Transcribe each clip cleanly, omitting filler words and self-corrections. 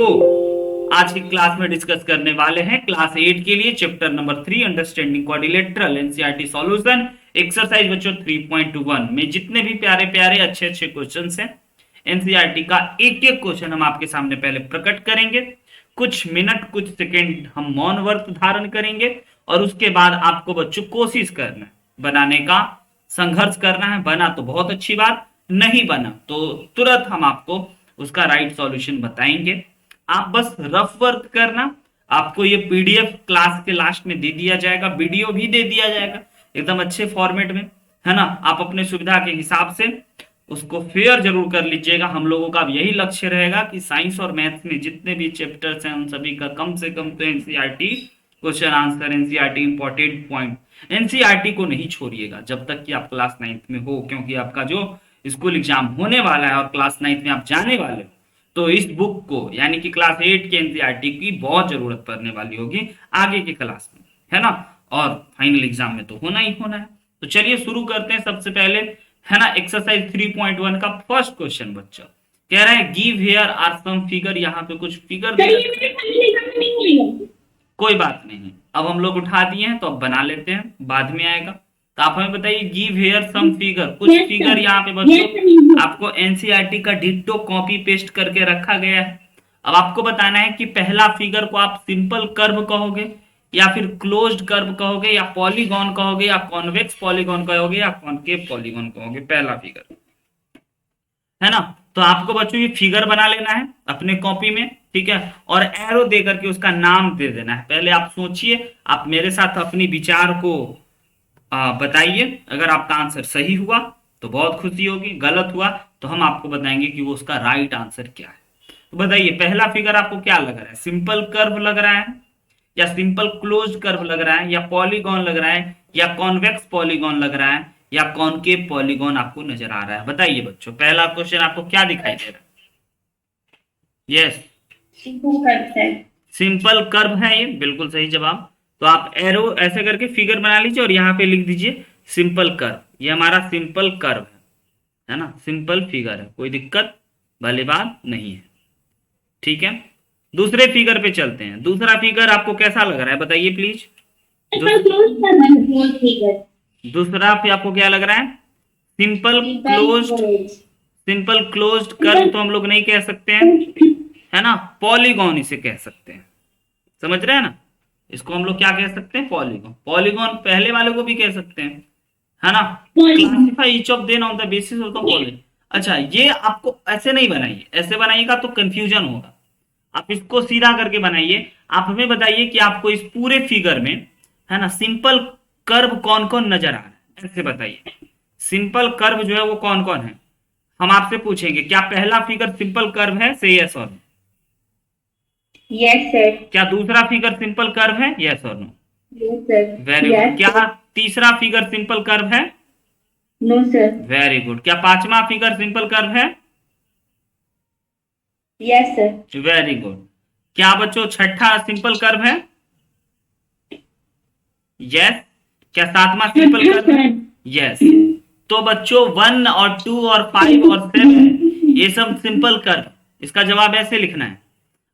तो आज की क्लास में डिस्कस करने वाले हैं क्लास 8 के लिए chapter number 3 understanding quadrilateral NCERT solution exercise बच्चों 3.1 में जितने भी प्यारे प्यारे अच्छे अच्छे क्वेश्चंस हैं एनसीईआरटी का एक एक क्वेश्चन हम आपके सामने पहले प्रकट करेंगे। कुछ मिनट कुछ सेकंड हम मौन व्रत धारण करेंगे और उसके बाद आपको बच्चों कोशिश करना है बनाने का, संघर्ष करना है। बना तो बहुत अच्छी बात, नहीं बना तो तुरंत हम आपको उसका राइट सॉल्यूशन बताएंगे। आप बस रफ वर्क करना। आपको ये पीडीएफ क्लास के लास्ट में दे दिया जाएगा, वीडियो भी दे दिया जाएगा एकदम अच्छे फॉर्मेट में, है ना। आप अपने सुविधा के हिसाब से उसको फेयर जरूर कर लीजिएगा। हम लोगों का यही लक्ष्य रहेगा कि साइंस और मैथ्स में जितने भी चैप्टर्स हैं उन सभी का कम से कम तो NCERT question answer, NCERT important point, NCERT को नहीं छोड़िएगा जब तक कि आप क्लास 9th में हो, क्योंकि आपका जो स्कूल एग्जाम होने वाला है और क्लास 9th में आप जाने वाले हो, तो इस बुक को यानी कि क्लास 8 के एनसीईआरटी की बहुत जरूरत पड़ने वाली होगी आगे की क्लास में, है ना। और फाइनल एग्जाम में तो होना ही होना है। तो चलिए शुरू करते हैं सबसे पहले, है ना। एक्सरसाइज 3.1 का फर्स्ट क्वेश्चन बच्चा कह रहा है give here are some figure. यहाँ पे कुछ फिगर कोई बात नहीं, अब हम लोग उठा दिए हैं तो अब बना लेते हैं, बाद में आएगा। तो आप हमें बताइए गिव हियर सम फिगर, कुछ फिगर यहाँ पे बच्चों आपको एनसीईआरटी का डिट्टो कॉपी पेस्ट करके रखा गया है। अब आपको बताना है कि पहला फिगर को आप सिंपल कर्व कहोगे या फिर क्लोज्ड कर्व कहोगे या पॉलीगॉन कहोगे या कॉन्वेक्स पॉलीगॉन कहोगे या कॉनकेव पॉलीगॉन कहोगे। पहला फिगर, है ना। तो आपको बच्चों ये फिगर बना लेना है अपने कॉपी में, ठीक है, और एरो दे करके उसका नाम दे देना है। पहले आप सोचिए, आप मेरे साथ अपनी विचार को बताइए। अगर आपका आंसर सही हुआ तो बहुत खुशी होगी, गलत हुआ तो हम आपको बताएंगे कि वो उसका राइट आंसर क्या है। तो बताइए पहला फिगर आपको क्या लग रहा है? सिंपल कर्व लग रहा है या सिंपल क्लोज्ड कर्व लग रहा है या पॉलीगॉन लग रहा है या कॉन्वेक्स पॉलीगॉन लग रहा है या कॉनकेव पॉलीगॉन आपको नजर आ रहा है? बताइए बच्चों, पहला क्वेश्चन आपको क्या दिखाई दे रहा है? यस, सिंपल कर्व है ये, बिल्कुल सही जवाब। तो आप एरो ऐसे करके फिगर बना लीजिए और यहाँ पे लिख दीजिए सिंपल कर्व। ये हमारा सिंपल कर्व है ना, सिंपल फिगर है, कोई दिक्कत वाली बात नहीं है, ठीक है। दूसरे फिगर पे चलते हैं। दूसरा फिगर आपको कैसा लग रहा है बताइए प्लीज। दूसरा पे आपको क्या लग रहा है? Simple closed, simple closed curve तो हम लोग नहीं कह सकते हैं, है ना, पॉलीगॉन इसे कह सकते हैं। समझ रहे हैं ना, इसको हम लोग क्या कह सकते हैं? पॉलीगॉन। पॉलीगॉन पहले वाले को भी कह सकते हैं, है ना। Classify each of them on the basis of the following. अच्छा, ये आपको ऐसे नहीं बनाइए, ऐसे बनाइएगा तो कंफ्यूजन होगा। आप इसको सीधा करके बनाइए। आप हमें बताइए कि आपको इस पूरे फिगर में, है ना, सिंपल कर्व कौन कौन नजर आ रहा है, ऐसे बताइए। सिंपल कर्व जो है वो कौन कौन है? हम आपसे पूछेंगे क्या पहला फिगर सिंपल कर्व है? से यस और नो। Yes sir. क्या दूसरा फिगर सिंपल कर्व है? यस और no. Yes sir. Very good. क्या तीसरा फिगर सिंपल कर्व है? No sir. Very good. क्या पांचवा फिगर सिंपल कर्व है? Yes sir. Very good. क्या बच्चों छठा सिंपल कर्व है? यस। क्या सातवां सिंपल कर्व है? यस। तो बच्चों 1 और 2 और 5 और 7 ये सब सिंपल कर्व, इसका जवाब ऐसे लिखना है।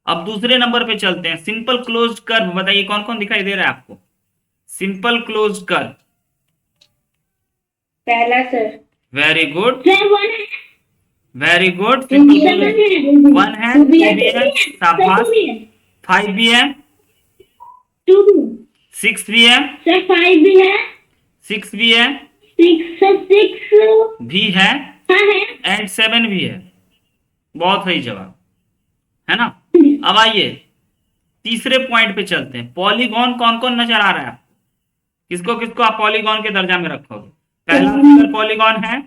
अब दूसरे नंबर पे चलते हैं। सिंपल क्लोज्ड कर्व बताइए कौन कौन दिखाई दे रहा है आपको? Simple closed curve. पहला sir. Very good, sir one है। Very good. वन सिंपल 1 है, 2 भी है, शाबाश। 5 भी है, 2 6 भी है, सर 5 भी है, 6 भी है, 6 भी है हाँ है, एंड 7 भी है। बहुत सही जवाब, है ना। अब आइए तीसरे पॉइंट पे चलते हैं। पॉलीगॉन कौन कौन नजर आ रहा है? किसको किसको आप पॉलीगॉन के दर्जा में रखोगे? पहला फिगर पॉलीगॉन है,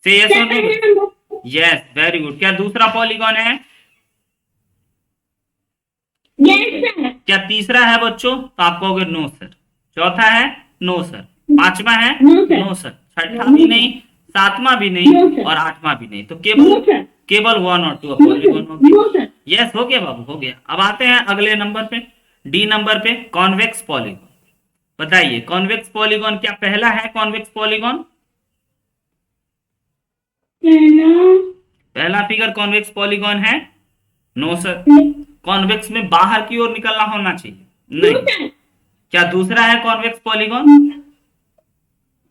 से यस और नो? Yes, very good. क्या दूसरा पॉलीगॉन है? Yes sir. क्या तीसरा है बच्चों? तो आप कहोगे नो सर। चौथा है? No sir. पांचवा है? No sir. छठा भी नहीं, सातवां भी नहीं और आठवां भी नहीं। तो केवल केवल 1 और 2 पॉलीगॉन हो गया। यस, हो गया बाबू, हो गया। अब आते हैं अगले नंबर पे, डी नंबर पे, कॉन्वेक्स पॉलीगॉन। बताइए कॉन्वेक्स पॉलीगॉन क्या पहला है? कॉन्वेक्स पॉलीगॉन पहला फिगर कॉन्वेक्स पॉलीगॉन है? No sir. कॉन्वेक्स में बाहर की ओर निकलना होना चाहिए, नहीं। सर। क्या दूसरा है convex polygon?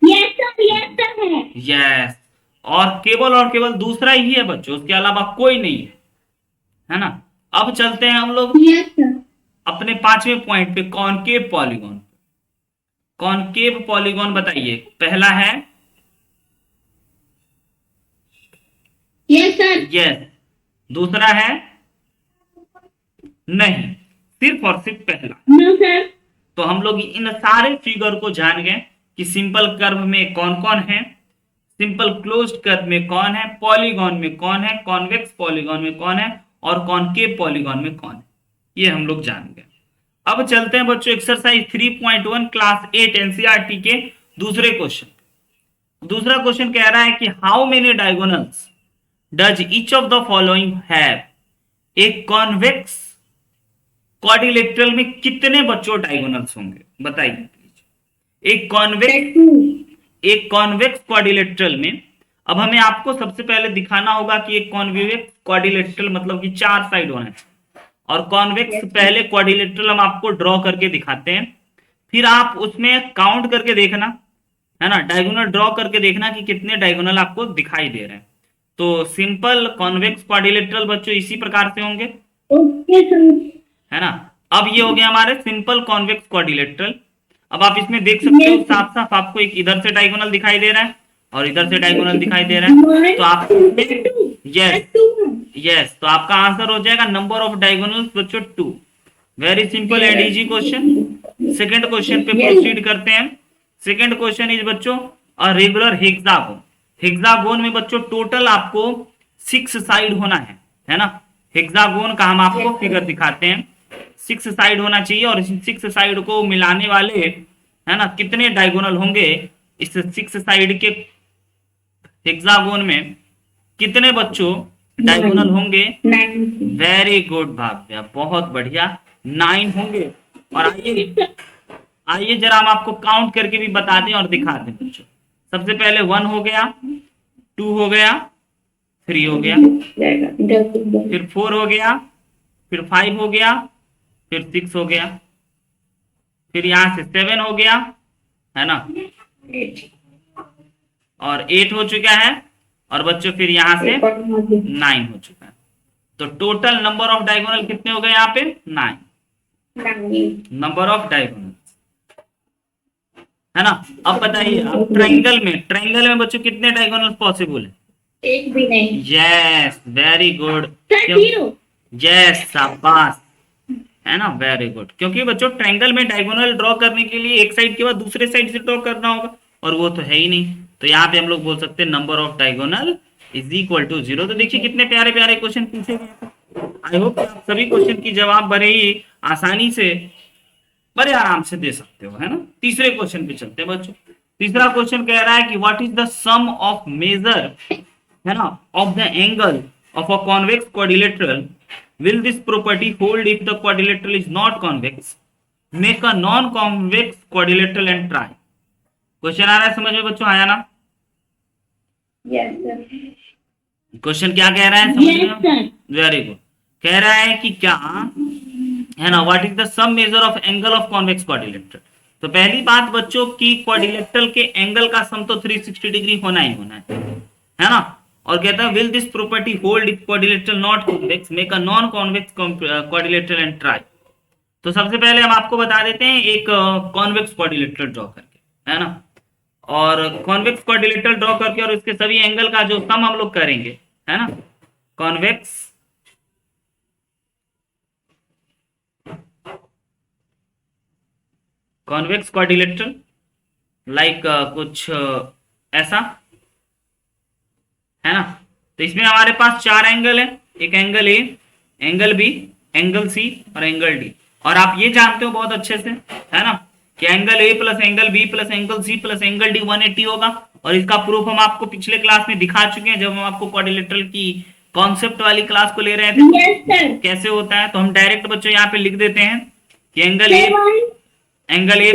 Yes sir, yes sir है। यस, और केवल दूसरा ही है बच्चों, उसके अलावा कोई नहीं है ना। अब चलते हैं हम लोग यस सर। अपने पांचवें पॉइंट पे, कॉनकेव पॉलीगॉन। कॉनकेव पॉलीगॉन बताइए, पहला है यस सर। यस, दूसरा है नहीं, सिर्फ और सिर्फ पहला। No sir. तो हम लोग इन सारे फिगर को जान गए कि सिंपल कर्व में कौन कौन है, सिंपल क्लोज्ड कर्व में कौन है, पॉलीगॉन में कौन है, कॉन्वेक्स पॉलीगॉन में कौन है, और कॉनकेव पॉलीगॉन में कौन है, ये हम लोग जान गए। अब चलते हैं बच्चों एक्सरसाइज 3.1 क्लास 8 एनसीईआरटी के दूसरे क्वेश्चन। दूसरा क्वेश्चन कह रहा है कि how many diagonals does each of the following have. एक कॉन्वेक्स क्वाड्रिलेटरल में कितने बच्चों डायगोनल्स होंगे बताइए। एक कॉन्वेक्स क्वाड्रिलेटरल में, अब हमें आपको सबसे पहले दिखाना होगा कि एक कॉन्वेक्स क्वाड्रिलेटरल मतलब कि 4 साइड होना चाहिए, और कॉन्वेक्स पहले क्वाड्रिलेटरल हम आपको ड्रॉ करके दिखाते हैं, फिर आप उसमें काउंट करके देखना है ना, डायगोनल ड्रॉ करके देखना कि कितने डायगोनल आपको दिखाई दे रहे हैं। तो सिंपल कॉन्वेक्स क्वाड्रिलेटरल बच्चों इसी प्रकार से होंगे, ओके सर। है ना। अब ये हो गया हमारे सिंपल कॉन्वेक्स क्वाड्रिलेटरल। अब आप इसमें देख सकते हो साफ साफ आपको एक इधर से डायगोनल दिखाई दे रहा है और इधर से डायगोनल दिखाई दे रहा है, तो आप यस, तो आपका आंसर हो जाएगा नंबर ऑफ डायगोनल्स बच्चों 2। Very simple and easy question. Second question पे प्रोसीड करते हैं। सेकंड क्वेश्चन इज बच्चों अ रेगुलर हेक्सागोन। हेक्सागोन में बच्चों टोटल आपको 6 साइड होना है ना। हेक्सागोन का हम आपको फिगर दिखाते हैं, 6 साइड होना चाहिए, और इस 6 साइड को मिलाने वाले है ना कितने डायगोनल होंगे, इस 6 साइड के हेक्सागोन में कितने बच्चों डायगोनल होंगे। वेरी गुड भाव्या, बहुत बढ़िया, 9 होंगे। और आइए जरा हम आपको काउंट करके भी बता दें और दिखा दें बच्चों। सबसे पहले 1 हो गया, 2 हो गया, 3 हो गया, फिर 4 हो गया, फिर 5 हो गया, फिर 6 हो गया, फिर यहां से 7 हो गया, है ना, और 8 हो चुका है, और बच्चों फिर यहां से 9 हो चुका है। तो टोटल नंबर ऑफ डायगोनल कितने हो गए यहाँ पे 9 नंबर ऑफ डायगोनल, है ना। अब बताइए अब ट्रायंगल में बच्चों कितने डायगोनल पॉसिबल है। एक भी नहीं। यस, वेरी गुड, यस शाबाश, है ना, वेरी गुड। क्योंकि बच्चों ट्रायंगल में डायगोनल ड्रॉ करने के लिए एक साइड के बाद दूसरे साइड से ड्रॉ करना होगा, और वो तो है ही नहीं, तो यहाँ पे हम लोग बोल सकते हैं number of diagonal is equal to 0। तो देखिए कितने प्यारे प्यारे क्वेश्चन पूछे गए। आई होप आप सभी क्वेश्चन की जवाब बड़े ही आसानी से, बड़े आराम से दे सकते हो, है ना। तीसरे क्वेश्चन पे चलते हैं बच्चों। तीसरा क्वेश्चन कह रहा है कि what is the sum of measure, है ना, of the angle of a convex quadrilateral, will this property hold if the quadrilateral is not convex, make a non convex quadrilateral and try। Question आ रहा है समझ में बच्चों, आया ना। Yes sir. क्वेश्चन क्या कह रहा है समझ यस में। सर। वेरी गुड, कह रहा है कि क्या, है ना, what is the sum measure of angle of convex quadrilateral. तो पहली बात बच्चों की क्वाड्रिलेटरल के एंगल का सम तो 360 डिग्री होना ही होना है ना। और कहता है will this property hold if quadrilateral not convex, make a non convex quadrilateral and try. तो सबसे पहले हम आपको बता देते हैं एक कॉन्वेक्स क्वाड्रिलेटरल ड्रॉ करके, है ना, और कॉन्वेक्स क्वाड्रिलेटरल ड्रॉ करके और इसके सभी एंगल का जो सम हम लोग करेंगे, है ना, कॉन्वेक्स क्वाड्रिलेटरल लाइक कुछ ऐसा, है ना। तो इसमें हमारे पास 4 एंगल है, एक angle A, angle B, angle C और एंगल डी। और आप ये जानते हो बहुत अच्छे से, है ना, कि angle A plus angle B plus angle C plus angle D 180 होगा। और इसका प्रूफ हम आपको पिछले क्लास में दिखा चुके हैं, जब हम आपको क्वाड्रिलेटरल की कॉन्सेप्ट वाली क्लास को ले रहे थे। Yes sir. कैसे होता है, तो हम डायरेक्ट बच्चों यहाँ पे लिख देते हैं कि angle A plus, 180,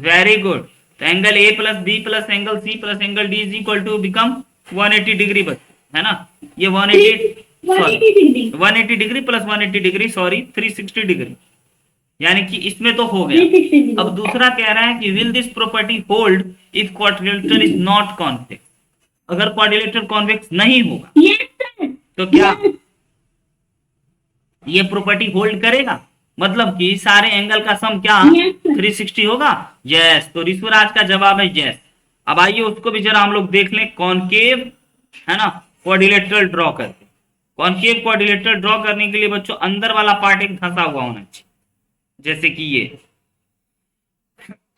very good, तो angle A plus B plus angle C plus angle D is equal to become 180 degree बच्चों, है ना। ये 180 180 degree 180 degree plus 180 degree, sorry 360 degree, यानी कि इसमें तो हो गया। 360 डिग्री। अब दूसरा कह रहा है कि will this property hold if quadrilateral is not convex, अगर क्वाड्रिलेटरल कॉन्वेक्स नहीं होगा यस सर। तो क्या ये प्रॉपर्टी होल्ड करेगा, मतलब कि सारे एंगल का सम क्या Yes, sir. 360 होगा। यस, तो ऋषिराज का जवाब है यस। अब आइए उसको भी जरा हम लोग देख लें, कॉनकेव है ना क्वाड्रिलेटरल ड्रॉ करके। कॉनकेव क्वाड्रिलेटरल ड्रॉ करने के लिए बच्चों अंदर वाला पार्ट एक धंसा हुआ होना चाहिए, जैसे कि ये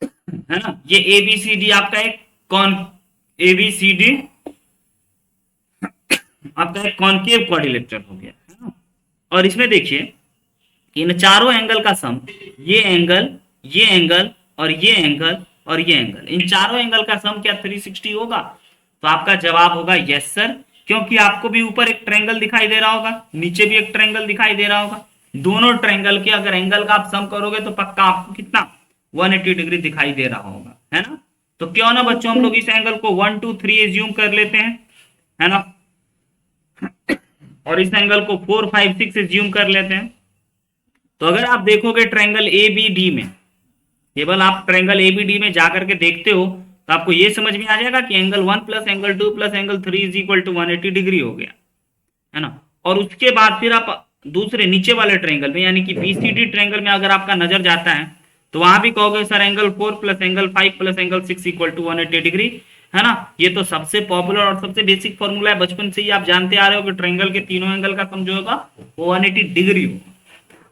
है ना, ये एबीसीडी आपका एक कॉन एबीसीडी आपका एक कॉनकेव क्वाड्रिलेटरल हो गया है ना। और इसमें देखिए इन चारों एंगल का सम, ये एंगल, ये एंगल और ये एंगल और ये एंगल, इन चारों एंगल का सम क्या 360 होगा। तो आपका जवाब होगा यस सर, क्योंकि आपको भी ऊपर एक ट्रायंगल दिखाई दे रहा होगा, नीचे भी एक ट्रायंगल दिखाई दे रहा होगा, दोनों ट्रायंगल के अगर एंगल का आप सम करोगे तो पक्का आपको कितना 180 डिग्री दिखाई दे रहा होगा, है ना। तो क्यों ना बच्चों हम लोग इस एंगल को 1 2 3 एज्यूम कर लेते हैं, है ना, और इस एंगल को 4 5 6 एज्यूम कर लेते हैं। तो अगर आप देखोगे ट्रायंगल ए बी डी में, केवल आप ट्रायंगल ए बी डी में जाकर के देखते हो तो आपको ये समझ में आ जाएगा कि angle 1 plus angle 2 plus angle 3 is equal to 180 degree हो गया, है ना। और उसके बाद फिर आप दूसरे नीचे वाले ट्रायंगल में यानी कि बीसीडी ट्रायंगल में अगर आपका नजर जाता है तो वहां भी कहोगे sir angle 4 plus angle 5 plus angle 6 equal to 180 degree, है ना। ये तो सबसे पॉपुलर और सबसे बेसिक फॉर्मूला है, बचपन से ही आप जानते आ रहे हो कि ट्रायंगल के तीनों एंगल का सम जो होगा वो 180 डिग्री होगा।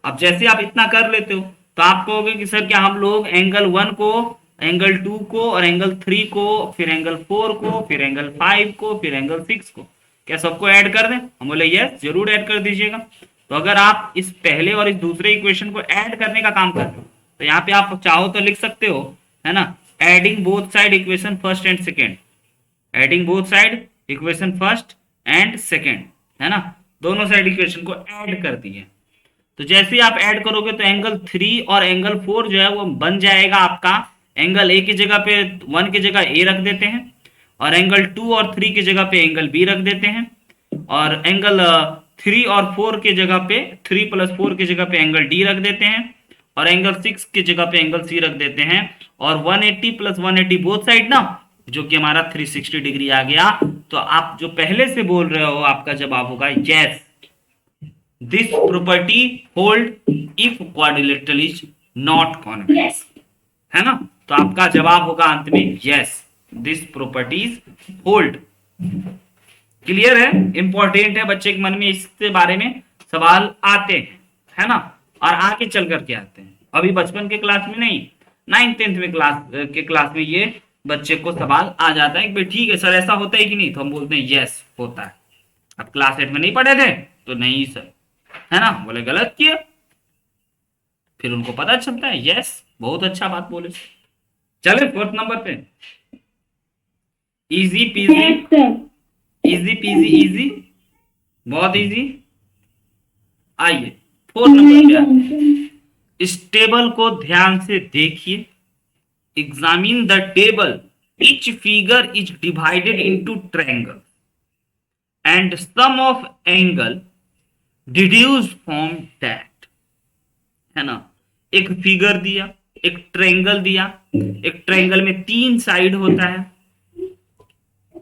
अब जैसे आप इतना कर लेते हो तो आप कहोगे कि सर क्या हम लोग एंगल 1 को, एंगल 2 को और एंगल 3 को, फिर एंगल 4 को, फिर एंगल 5 को, फिर एंगल 6 को, क्या सबको ऐड कर दें। हम बोले यस जरूर ऐड कर दीजिएगा। तो अगर आप इस पहले और इस दूसरे इक्वेशन को ऐड करने का काम कर रहे हो तो यहाँ पे आप चाहो तो लिख सकते हो, है ना, adding both side equation first and second, adding both side equation first and second, है ना, दोनों साइड इक्वेशन को ऐड कर दिए। तो जैसे ही आप ऐड करोगे तो एंगल 3 और एंगल 4 जो है वो बन जाएगा आपका, एंगल ए की जगह पे 1 की जगह ए रख देते हैं और एंगल 2 और 3 की जगह पे एंगल बी रख देते हैं और एंगल 3 और 4 की जगह पे 3 प्लस 4 की जगह पे एंगल डी रख देते हैं और एंगल 6 की जगह पे एंगल सी रख देते हैं और 180 प्लस 180 बोथ साइड ना, जो कि हमारा 360 डिग्री आ गया। तो आप जो पहले से बोल रहे हो आपका जवाब होगा yes, this property hold if quadrilateral is not convex, है ना। तो आपका जवाब होगा अंत में yes, this properties hold. Clear है, इंपॉर्टेंट है, बच्चे के मन में इसके बारे में सवाल आते हैं, है ना, और आगे चल करके आते हैं। अभी बचपन के क्लास में नहीं, 9th 10th में क्लास में ये बच्चे को सवाल आ जाता है कि ठीक है सर ऐसा होता है कि नहीं, तो हम बोलते हैं यस होता है। अब क्लास 8 में नहीं पढ़े थे तो नहीं सर, है ना, बोले गलत किया, फिर उनको पता चलता है यस, बहुत अच्छा बात बोले। चले 4th नंबर पे, easy PG, easy PG easy, बहुत इजी। आइए 4th नंबर पे, इस टेबल को ध्यान से देखिए, examine the table, each figure is divided into triangle and sum of angle deduce from that, है ना। एक फिगर दिया, एक ट्रायंगल दिया, एक ट्रायंगल में 3 साइड होता है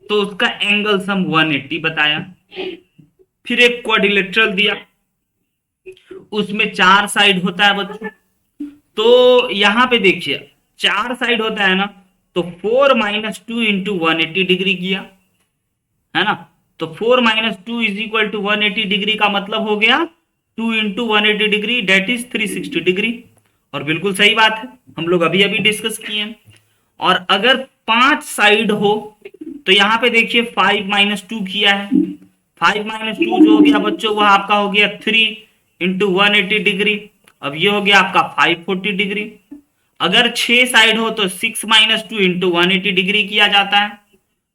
तो उसका एंगल सम 180 बताया। फिर एक क्वाड्रिलेटरल दिया, उसमें 4 साइड होता है बच्चों, तो यहां पे देखिए 4 साइड होता है ना, तो 4 माइनस 2 इंटू 180 डिग्री किया, है ना। तो 4 minus 2 is equal to 180 degree का मतलब हो गया 2 into 180 degree that is 360 degree. और बिल्कुल सही बात है, हम लोग अभी अभी डिस्कस किए हैं। और अगर 5 साइड हो तो यहाँ पे देखिए 5 माइनस 2 किया है, 5 माइनस 2 जो हो गया बच्चों वह आपका हो गया 3 इंटू 180 डिग्री। अब ये हो गया आपका 540 डिग्री। अगर 6 साइड हो तो 6 माइनस 2 इंटू 180 डिग्री किया जाता है।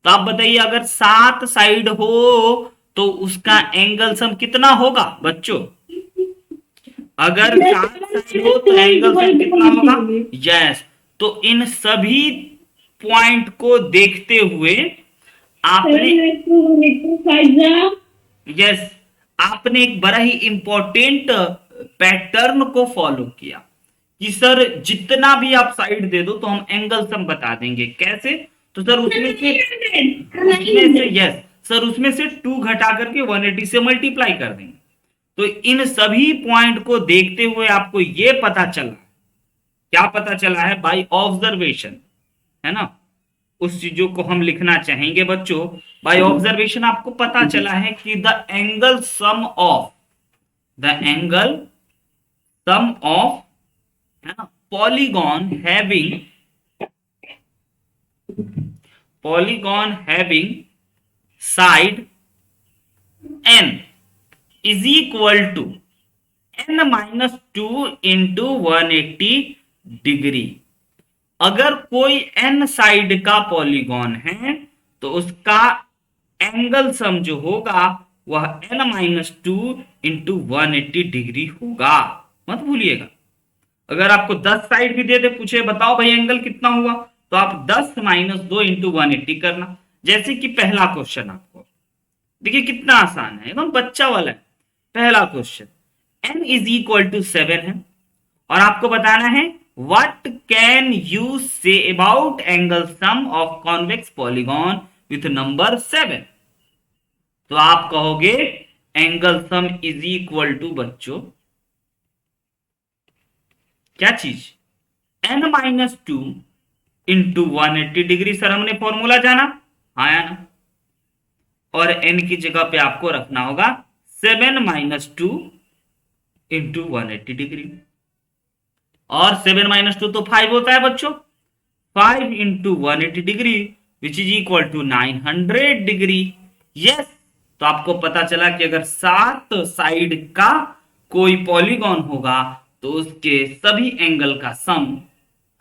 तो आप बताइए अगर 7 साइड हो तो उसका एंगल सम कितना होगा बच्चों, अगर 7 साइड हो तो एंगल सम कितना होगा, यस। तो इन सभी पॉइंट को देखते हुए आपने, यस, आपने एक बड़ा ही इंपॉर्टेंट पैटर्न को फॉलो किया कि सर जितना भी आप साइड दे दो तो हम एंगल सम बता देंगे। कैसे? तो सर उसमें से यस सर उसमें से 2 घटा करके 180 से मल्टीप्लाई कर देंगे। तो इन सभी पॉइंट को देखते हुए आपको यह पता चला, क्या पता चला है? बाय ऑब्जर्वेशन, है ना, उस चीजों को हम लिखना चाहेंगे बच्चों। बाय ऑब्जर्वेशन आपको पता चला है कि द एंगल सम ऑफ है ना polygon having side n is equal to n-2 into 180 degree. अगर कोई n साइड का पॉलीगॉन है तो उसका एंगल सम जो होगा वह n-2 इंटू 180 डिग्री होगा। मत भूलिएगा। अगर आपको 10 साइड भी दे दे, पूछे बताओ भाई एंगल कितना हुआ, तो आप 10-2 इंटू 180 करना। जैसे कि पहला क्वेश्चन आपको देखिए कितना आसान है, एकदम बच्चा वाला है। पहला question n is equal to 7 है और आपको बताना है what can you say about angle sum of convex polygon with number 7। तो आप कहोगे angle sum is equal to बच्चों क्या चीज, n-2 इंटू 180 डिग्री। सर हमने फॉर्मूला जाना, हाँ या ना, और n की जगह पे आपको रखना होगा 7-2 इंटू 180 डिग्री। और 7-2 तो 5 होता है बच्चों, 5 into 180 degree which is equal to 900 degree. Yes, तो आपको पता चला कि अगर 7 साइड का कोई पॉलीगॉन होगा तो उसके सभी एंगल का सम,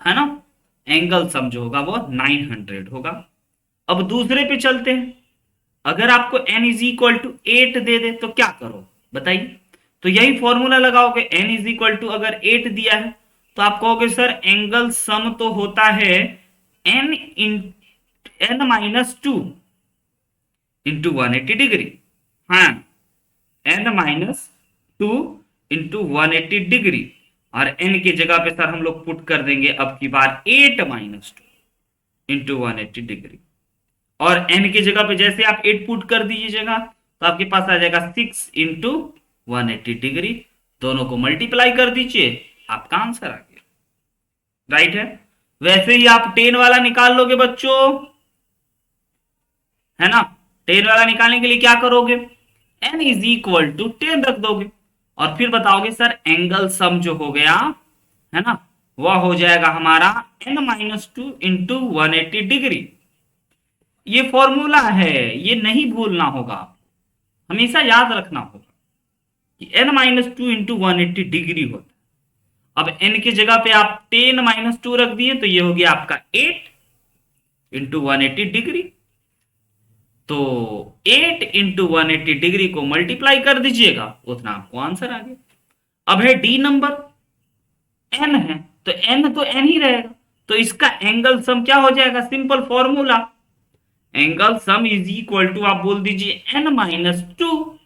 है ना, एंगल सम जो होगा वो 900 होगा। अब दूसरे पे चलते हैं। अगर आपको n इज इक्वल टू 8 दे दे तो क्या करो बताइए? तो यही फॉर्मूला लगाओगे। n इज इक्वल टू अगर 8 दिया है तो आप कहोगे सर एंगल सम तो होता है n-2 इंटू 180 डिग्री। हाँ, n-2 इंटू 180 डिग्री, और n की जगह पे सर हम लोग पुट कर देंगे अब की बार 8-2 इंटू 180 डिग्री। और n की जगह पे जैसे आप 8 पुट कर दीजिएगा तो आपके पास आ जाएगा 6 इंटू 180 डिग्री। दोनों को मल्टीप्लाई कर दीजिए, आपका आंसर आ गया। राइट है। वैसे ही आप 10 वाला निकाल लोगे बच्चों, है ना। 10 वाला निकालने के लिए क्या करोगे, n इज इक्वल टू 10 रख दोगे और फिर बताओगे सर एंगल सम जो हो गया, है ना, वह हो जाएगा हमारा n-2 इंटू 180 डिग्री। ये फॉर्मूला है, ये नहीं भूलना होगा, हमेशा याद रखना होगा कि n-2 इंटू 180 डिग्री होता है। अब n की जगह पे आप 10-2 रख दिए तो ये हो गया आपका 8 इंटू 180 डिग्री। तो 8 इंटू 180 डिग्री को मल्टीप्लाई कर दीजिएगा, उतना आपको आंसर आ गया। अब है डी नंबर, n है तो n ही रहेगा, तो इसका एंगल सम क्या हो जाएगा, simple formula, angle sum is equal to आप बोल दीजिए n-2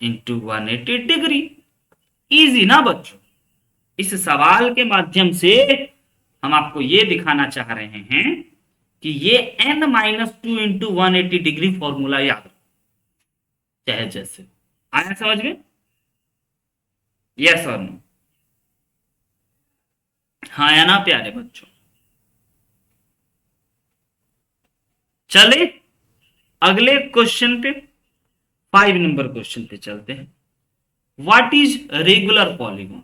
इंटू 180 डिग्री। इजी ना बच्चों। इस सवाल के माध्यम से हम आपको यह दिखाना चाह रहे हैं कि ये n-2 इंटू 180 डिग्री फॉर्मूला याद रखो, चाहे जैसे आया समझ में, यस और नो, हाँ या ना प्यारे बच्चों। चले अगले क्वेश्चन पे, 5 नंबर क्वेश्चन पे चलते हैं। What is regular polygon?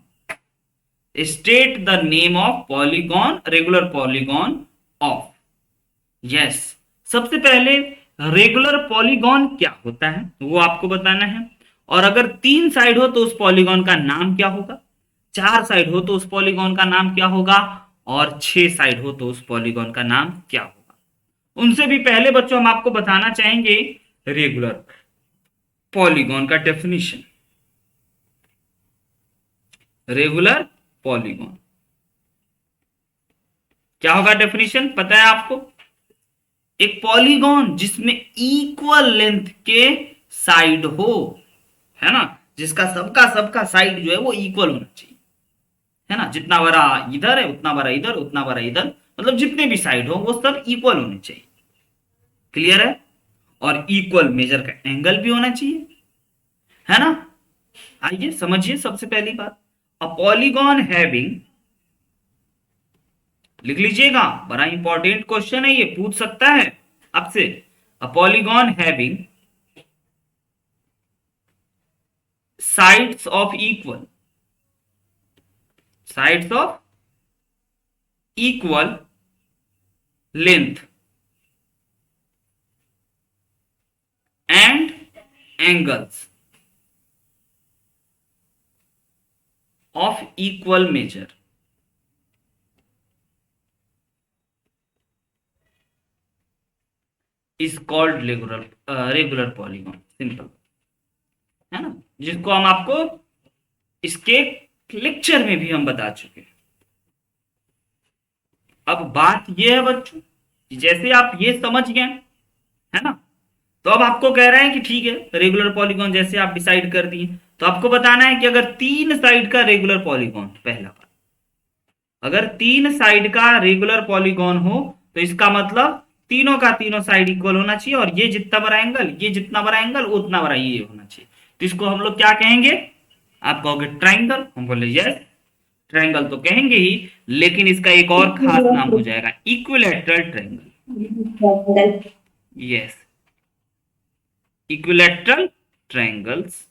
State the name of polygon, regular polygon of. Yes, सबसे पहले रेगुलर पॉलीगॉन क्या होता है वो आपको बताना है। और अगर 3 साइड हो तो उस पॉलीगॉन का नाम क्या होगा, 4 साइड हो तो उस पॉलीगॉन का नाम क्या होगा, और 6 साइड हो तो उस पॉलीगॉन का नाम क्या होगा। उनसे भी पहले बच्चों हम आपको बताना चाहेंगे रेगुलर पॉलीगॉन का डेफिनेशन। रेगुलर पॉलीगॉन क्या होगा, डेफिनेशन पता है आपको? एक पॉलीगॉन जिसमें इक्वल लेंथ के साइड हो, है ना, जिसका सबका साइड जो है वो इक्वल होना चाहिए, है ना, जितना बड़ा इधर है उतना बड़ा इधर, उतना बड़ा इधर, मतलब जितने भी साइड हो वो सब इक्वल होने चाहिए। क्लियर है? और इक्वल मेजर का एंगल भी होना चाहिए, है ना। आइए समझिए सबसे पहली बात, अ पॉलीगॉन हैविंग, लिख लीजिएगा, बड़ा इंपॉर्टेंट क्वेश्चन है ये, पूछ सकता है आपसे। A polygon having sides of equal length and angles of equal major is called regular polygon, simple, है ना, जिसको हम आपको इसके लेक्चर में भी हम बता चुके हैं। अब बात यह है बच्चों, जैसे आप ये समझ गए, है ना, तो अब आपको कह रहे हैं कि ठीक है रेगुलर पॉलीगॉन जैसे आप डिसाइड कर दिए, तो आपको बताना है कि अगर 3 साइड का रेगुलर पॉलीगॉन, पहला बात, अगर 3 साइड का रेगुलर पॉलीगॉन हो तो इसका मतलब तीनों का तीनों साइड इक्वल होना चाहिए, और ये जितना बड़ा एंगल, ये जितना बड़ा एंगल, उतना बड़ा ये होना चाहिए। तो इसको हम लोग क्या कहेंगे? आप कहोगे ट्राइंगल, हम बोले यस ट्राइंगल तो कहेंगे ही, लेकिन इसका एक और खास नाम हो जाएगा equilateral triangle. Yes, equilateral triangles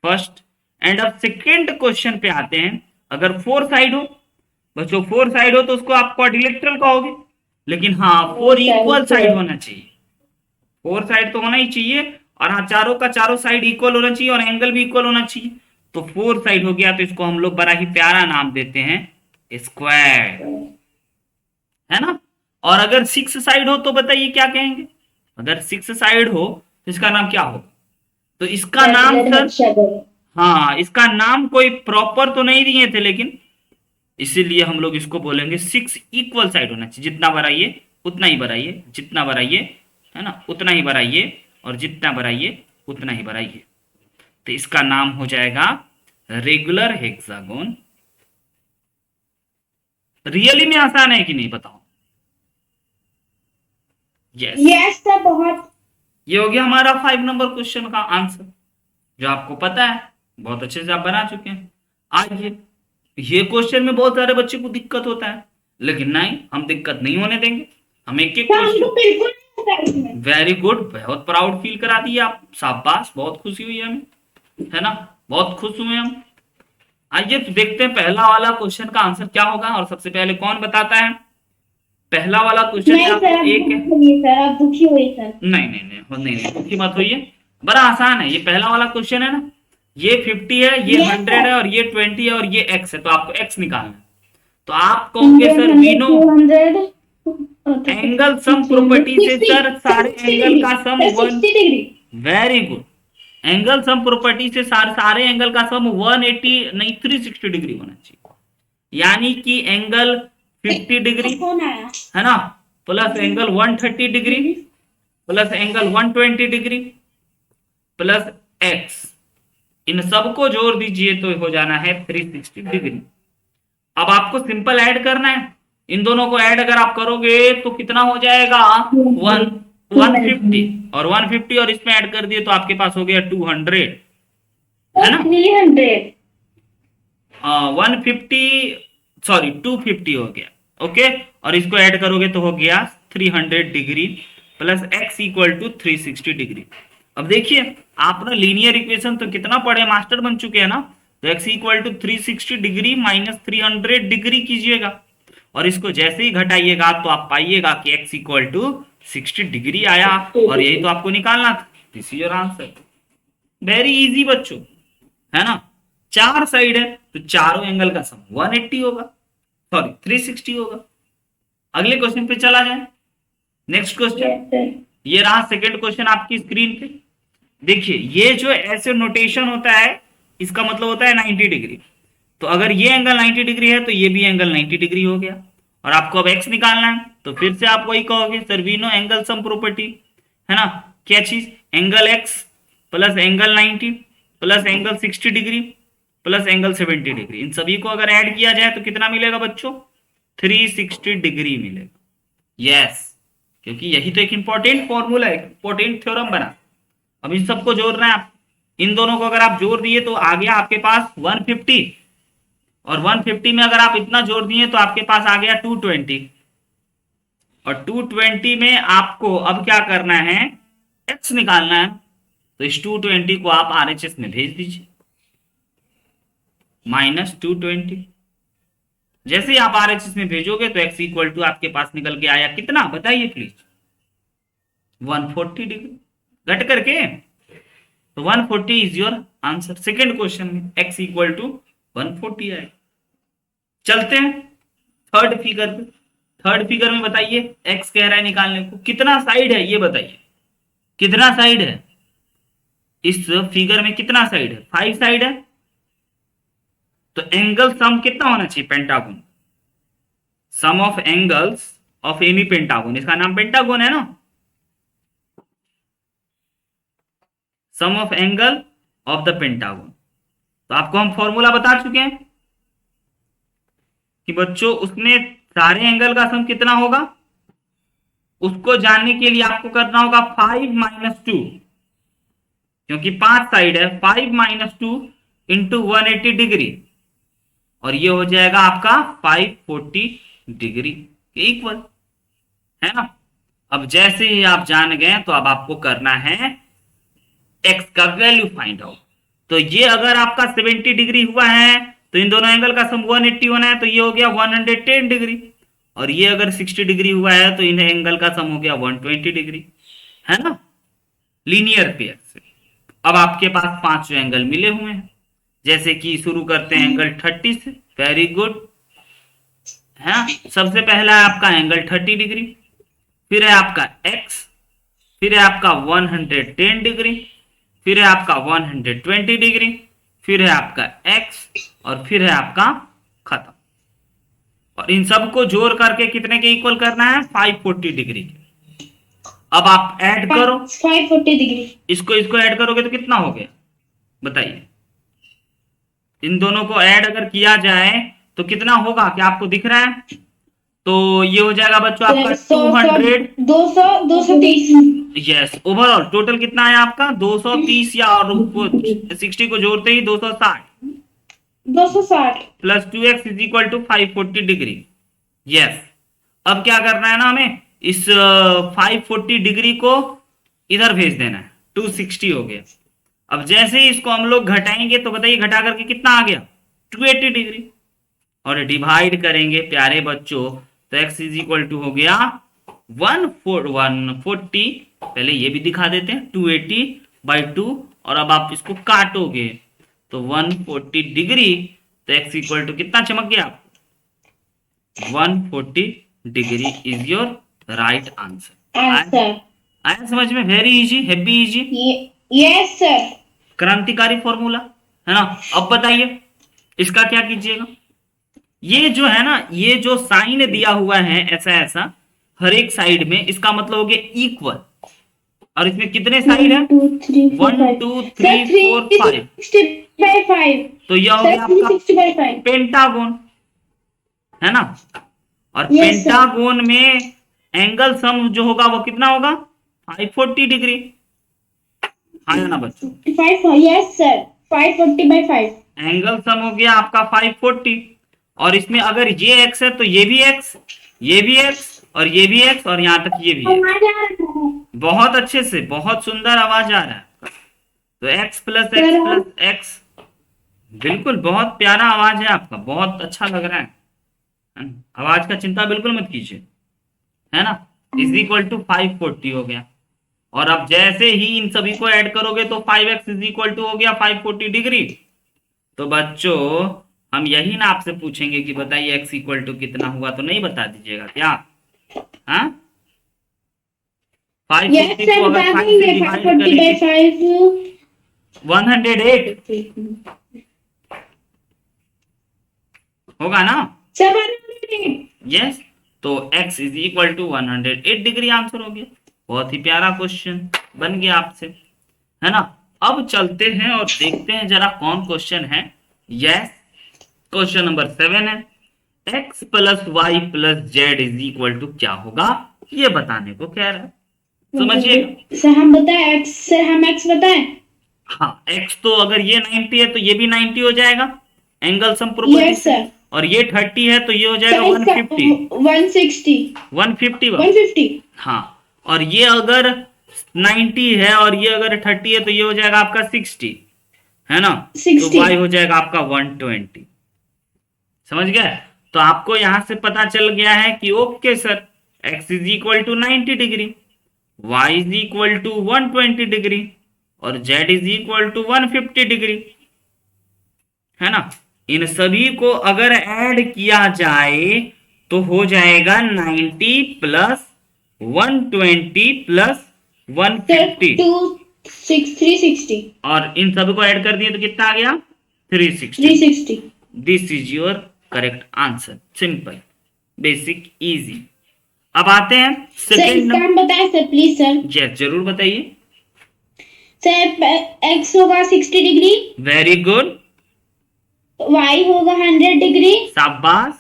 first. And अब सेकेंड क्वेश्चन पे आते हैं, अगर 4 साइड हो बच्चों, 4 साइड हो तो उसको आप क्वाड्रिलेटरल कहोगे, लेकिन हाँ 4 इक्वल साइड होना चाहिए, 4 साइड तो होना ही चाहिए, और हाँ चारों का चारों साइड इक्वल होना चाहिए और एंगल भी इक्वल होना चाहिए। तो 4 साइड हो गया, तो इसको हम लोग बड़ा ही प्यारा नाम देते हैं स्क्वायर, है ना। और अगर 6 साइड हो तो बताइए क्या कहेंगे? अगर 6 साइड हो तो इसका नाम क्या होगा? तो इसका नाम सर, हाँ इसका नाम कोई प्रॉपर तो नहीं दिए थे, लेकिन इसीलिए हम लोग इसको बोलेंगे 6 इक्वल साइड होना चाहिए, जितना बड़ा ये उतना ही बड़ा ये, जितना बड़ा ये, है ना, उतना ही बड़ा ये, और जितना बड़ा ये उतना ही बड़ा ये। तो इसका नाम हो जाएगा रेगुलर हेक्सागोन। रियली में आसान है कि नहीं बताओ? यस सर, बहुत। ये हो गया हमारा 5 नंबर क्वेश्चन का आंसर, जो आपको पता है, बहुत अच्छे से आप बना चुके हैं। आइए, ये क्वेश्चन में बहुत सारे बच्चे को दिक्कत होता है, लेकिन नहीं, हम दिक्कत नहीं होने देंगे, हम एक एक क्वेश्चन। वेरी गुड, बहुत प्राउड फील करा दिए आप, शाबाश, बहुत खुशी हुई हमें, है ना, बहुत खुश हुए हम। आइए तो देखते हैं पहला वाला क्वेश्चन का आंसर क्या होगा, और सबसे पहले कौन बताता है? पहला वाला क्वेश्चन नहीं सर, आप दुखी हुई सर। नहीं, दुखी मत होइए, बड़ा आसान है, ये पहला वाला क्वेश्चन है ना, ये 50 है, ये 100 है, और ये 20 है, और ये x है, तो आपको x निकालना है। तो आप कहोगे sir we know angle sum property से सर सारे एंगल का sum 1, very good, angle sum property से सारे एंगल का सम 180 नहीं 360 डिग्री होना चाहिए, यानी कि एंगल 50 डिग्री, है ना, plus angle 130 degree plus angle 120 degree plus x, इन सबको जोड़ दीजिए तो हो जाना है 360 डिग्री। अब आपको सिंपल ऐड करना है, इन दोनों को ऐड अगर आप करोगे तो कितना हो जाएगा 150, और 150 और इसमें ऐड कर दिए तो आपके पास हो गया 200, है ना, 300, 150 सॉरी 250 हो गया, ओके, और इसको ऐड करोगे तो हो गया 300 degree plus x equal to 360 degree. अब देखिए आप ना लीनियर इक्वेशन तो कितना पढ़े, मास्टर बन चुके हैं ना, तो x equal to 360 degree minus 300 degree कीजिएगा, और इसको जैसे ही घटाइएगा तो आप पाइएगा कि x इक्वल टू 60 डिग्री आया, और यही तो आपको निकालना था, this is your answer. Very easy बच्चों, है ना, 4 साइड है तो चारों एंगल का सम 180 होगा, सॉरी 360 होगा। अगले क्वेश्चन पे चला जाए, नेक्स्ट क्वेश्चन, ये रहा सेकंड क्वेश्चन आपकी स्क्रीन पे। देखिए ये जो ऐसे नोटेशन होता है इसका मतलब होता है 90 डिग्री, तो अगर ये एंगल 90 डिग्री है तो ये भी एंगल 90 डिग्री हो गया, और आपको अब x निकालना है, तो फिर से आप वही कहोगे sir we know angle sum property, है ना, क्या चीज, angle x plus angle 90 plus angle 60 degree plus angle 70 degree, इन सभी को अगर ऐड किया जाए तो कितना मिलेगा बच्चों? 360 डिग्री मिलेगा। यस, क्योंकि यही तो एक इंपॉर्टेंट फॉर्मूला है, इंपॉर्टेंट थ्योरम बना। अब इन सबको जोड़ रहे हैं आप, इन दोनों को अगर आप जोड़ दिए तो आ गया आपके पास 150, और 150 में अगर आप इतना जोड़ दिए तो आपके पास आ गया 220, और 220 में आपको अब क्या करना है? x निकालना है। तो इस 220 को आप RHS में भेज दीजिए, -220। जैसे ही आप RHS में भेजोगे तो x इक्वल टू आपके पास निकल के आया कितना, बताइए प्लीज? 140 डिग्री घट करके। तो 140 is your answer. Second question में x इक्वल टू 140 आए। चलते हैं थर्ड फिगर पे। थर्ड फिगर में बताइए x कह रहा है निकालने को, कितना साइड है ये बताइए, कितना साइड है इस फिगर में? कितना साइड है? 5 साइड है। तो एंगल सम कितना होना चाहिए? Pentagon, sum of angles of any pentagon, इसका नाम पेंटागन है ना। Sum of angle of the pentagon. तो आपको हम फॉर्मूला बता चुके हैं कि बच्चों उसमें सारे एंगल का सम कितना होगा, उसको जानने के लिए आपको करना होगा 5 - 2, क्योंकि 5 साइड है। 5 - 2 इंटू 180 डिग्री, और ये हो जाएगा आपका 540 डिग्री के इक्वल, है ना। अब जैसे ही आप जान गए तो अब आपको करना है x का वैल्यू फाइंड आउट। तो ये अगर आपका 70 डिग्री हुआ है तो इन दोनों एंगल का सम 180 होना है, तो ये हो गया 110 डिग्री। और ये अगर 60 डिग्री हुआ है तो इन एंगल का सम हो गया 120 डिग्री, है ना, लीनियर पेयर से। अब आपके पास 5 एंगल मिले हुए हैं, जैसे कि शुरू करते हैं एंगल 30 से। वेरी गुड, है। सबसे पहला है आपका एंगल 30 डिग्री, फिर है आपका x, फिर है आपका 110 डिग्री, फिर है आपका 120 डिग्री, फिर है आपका x, और फिर है आपका खत्म। और इन सबको जोड़ करके कितने के इक्वल करना है? 540 डिग्री के। अब आप ऐड करो 540 डिग्री, इसको ऐड करोगे तो कितना हो गया बताइए? इन दोनों को ऐड अगर किया जाए तो कितना होगा, क्या आपको दिख रहा है? तो ये हो जाएगा बच्चों आपका 230। यस, ओवरऑल टोटल कितना है आपका? 230, या और 60 को जोड़ते ही 260 plus 2x is equal to 540 degree. Yes, अब क्या करना है ना, हमें इस 540 डिग्री को इधर भेज देना है। 260 हो गया। अब जैसे ही इसको हम लोग घटाएंगे तो बताइए घटा करके कितना आ गया? 280 डिग्री। और डिवाइड करेंगे प्यारे बच्चों तो x इज इक्वल टू हो गया 140। पहले ये भी दिखा देते हैं, 280/2, और अब आप इसको काटोगे तो 140 डिग्री। तो x इक्वल टू कितना चमक गया? 140 degree is your right answer. आया समझ में? Very easy, happy easy. Yes sir, क्रांतिकारी फॉर्मूला, है ना। अब बताइए इसका क्या कीजिएगा? ये जो है ना, ये जो साइन दिया हुआ है ऐसा ऐसा हर एक साइड में, इसका मतलब हो गया इक्वल। और इसमें कितने साइड है? 1 2 3 4 5। 60/5। तो यह हो गया आपका 60/5 पेंटागोन, है ना। और Yes, पेंटागोन में एंगल सम जो होगा वो कितना होगा? 540 डिग्री। आया ना बच्चों? 5, यस सर, 540/5। एंगल सम हो गया आपका 540। और इसमें अगर ये x है तो ये भी x, ये भी x, और ये भी x, और यहां तक ये भी x। बहुत अच्छे से, बहुत सुंदर आवाज आ रहा है। तो x plus x plus x, बिल्कुल बहुत प्यारा आवाज है आपका, बहुत अच्छा लग रहा है। आवाज का चिंता बिल्कुल मत कीजिए, है ना। इज इक्वल टू 540 हो गया। और अब जैसे ही इन सभी को ऐड करोगे तो 5x इज इक्वल टू हो गया 540 डिग्री। तो बच्चों हम यही ना आपसे पूछेंगे कि बताइए x इक्वल टू कितना हुआ, तो नहीं बता दीजिएगा क्या? हाँ, 540 को अगर 5 से डिवाइड करेंगे 108 होगा ना। यस, तो x is equal to 108 degree answer हो गया। बहुत ही प्यारा क्वेश्चन बन गया आपसे, है ना। अब चलते हैं और देखते हैं जरा कौन क्वेश्चन है। यस, क्वेश्चन नंबर 7 है, x plus Y plus Z is equal to क्या होगा, ये बताने को कह रहा है। समझिए, सर हम बताएं x, सर हम x बताएं। हाँ x तो अगर ये 90 है तो ये भी 90 हो जाएगा एंगल सम प्रॉपर्टी यस से, सर। और ये 30 है तो ये हो जाएगा सर इसका 150 160 150 150। हाँ, और ये अगर 90 है और ये अगर 30 है तो ये हो जाएगा आपका 60, है ना, तो 60। y हो जाएगा आपका 120। समझ गए? तो आपको यहां से पता चल गया है कि okay sir, x is equal to 90 degree, y is equal to 120 degree और z is equal to 150 degree, है ना। इन सभी को अगर ऐड किया जाए तो हो जाएगा 90 प्लस 120 प्लस 150, 360 और इन सभी को ऐड कर दिए तो कितना आ गया 360। 360। This is your correct answer, simple, basic, easy. अब आते हैं सर सेकेंड इसका हम बताएं सर, प्लीज सर। यस, जरूर बताइए। सर x होगा 60 डिग्री, वेरी गुड, y होगा 100 डिग्री शाबाश,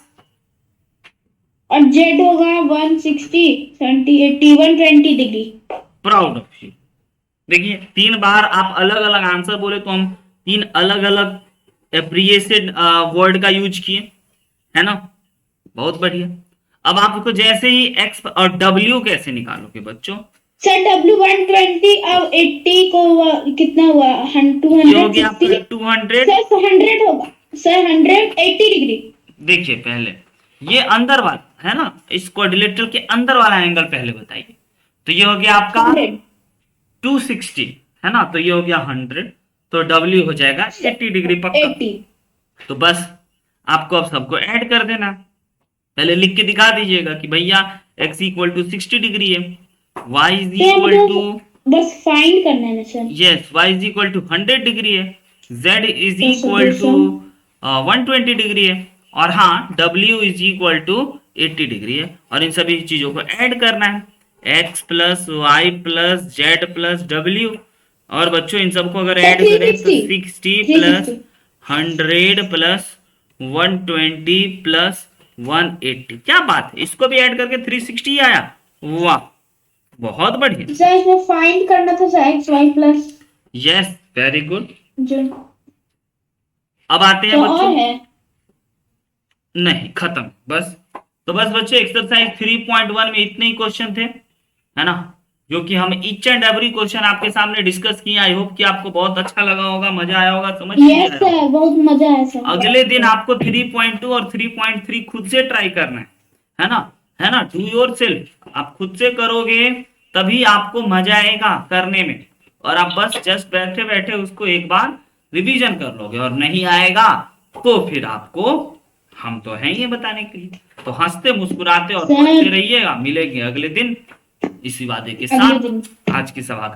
और z होगा 160 70 80 120 डिग्री। Proud of you. देखिए 3 बार आप अलग अलग आंसर बोले तो हम 3 अलग अलग एप्रिसिएटेड वर्ड का यूज किए, है ना, बहुत बढ़िया। अब आपको जैसे ही x और w कैसे निकालोगे बच्चों, सर w 120 और 80 को कितना हुआ, ये हो गया 260। 200। सर 100 होगा सर, 180 डिग्री। देखिए पहले ये अंदर वाला है ना, इस क्वाड्रिलेटरल के अंदर वाला एंगल पहले बताइए, तो ये हो गया आपका 100। 260, है ना, तो ये हो गया 100, तो W हो जाएगा 80 डिग्री पक्का। 80। तो बस आपको अब सबको ऐड कर देना, पहले लिख के दिखा दीजिएगा कि भैया x इक्वल टू 60 डिग्री है, y इज इक्वल टू, बस फाइंड करना है ना sir. Yes, y is equal to 100 degree है, z इज तो इक्वल टू solution? 120 डिग्री है, और हाँ w is equal to 80 degree है, और इन सभी चीजों को ऐड करना है, x plus Y plus Z plus W, और बच्चों इन सबको अगर ऐड करें तो 60 प्लस 100 प्लस 120 प्लस 180, क्या बात है, इसको भी ऐड करके 360 आया, वाह बहुत बढ़िया। सर इसमें फाइंड करना था sir x y plus yes, very good. जो अब आते हैं तो और बच्चों, है। नहीं खत्म बस। तो बस बच्चों एक्सरसाइज 3.1 में इतने ही क्वेश्चन थे, है ना, जो कि हम ईच एंड एवरी क्वेश्चन आपके सामने डिस्कस किए। आई होप कि आपको बहुत अच्छा लगा होगा, मजा आया होगा, समझ में आया यस होगा। सर, बहुत मजा आया सर। अगले दिन आपको 3.2 और 3.3 खुद से ट्राई करना है ना, है ना, डू योर सेल्फ, आप खुद से करोगे तभी आपको मजा आएगा करने में, और आप बस जस्ट बैठे बैठे उसको एक बार रिवीजन कर लोगे, और नहीं आएगा तो फिर आपको हम तो हैं ये बताने के लिए। तो हंसते मुस्कुराते और सर। पढ़ते रहिएगा, मिलेंगे अगले दिन इसी वादे के अगले साथ। दिन। आज की सभा